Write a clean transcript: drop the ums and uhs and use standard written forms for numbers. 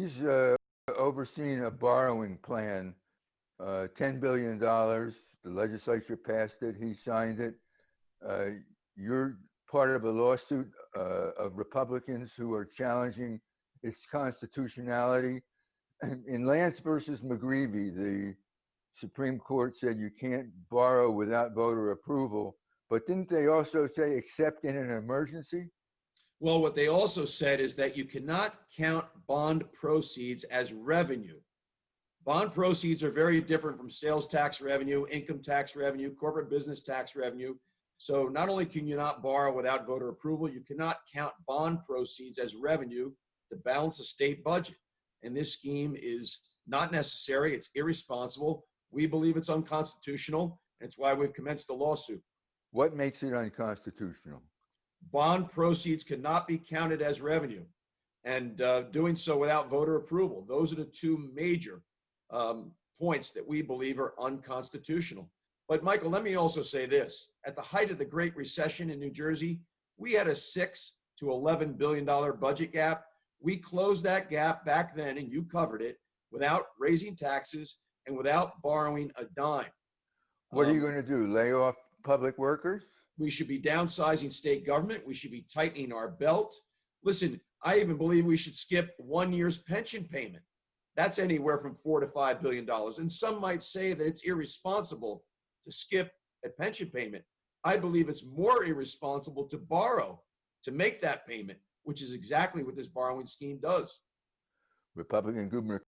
he's overseeing a borrowing plan, $10 billion. The legislature passed it. He signed it. You're part of a lawsuit of Republicans who are challenging its constitutionality. In Lance versus McGreevey, the Supreme Court said you can't borrow without voter approval, but didn't they also say except in an emergency? Well, what they also said is that you cannot count bond proceeds as revenue. Bond proceeds are very different from sales tax revenue, income tax revenue, corporate business tax revenue. So not only can you not borrow without voter approval, you cannot count bond proceeds as revenue to balance a state budget. And this scheme is not necessary. It's irresponsible. We believe it's unconstitutional. And it's why we've commenced a lawsuit. What makes it unconstitutional? Bond proceeds cannot be counted as revenue, and doing so without voter approval. Those are the two major points that we believe are unconstitutional. But Michael, let me also say this. At the height of the Great Recession in New Jersey, we had a $6 to $11 billion budget gap. We closed that gap back then, and you covered it, without raising taxes and without borrowing a dime. What are you going to do, lay off public workers? We should be downsizing state government. We should be tightening our belt. Listen, I even believe we should skip 1 year's pension payment. That's anywhere from $4 to $5 billion. And some might say that it's irresponsible to skip a pension payment. I believe it's more irresponsible to borrow to make that payment, which is exactly what this borrowing scheme does. Republican Gubernatorial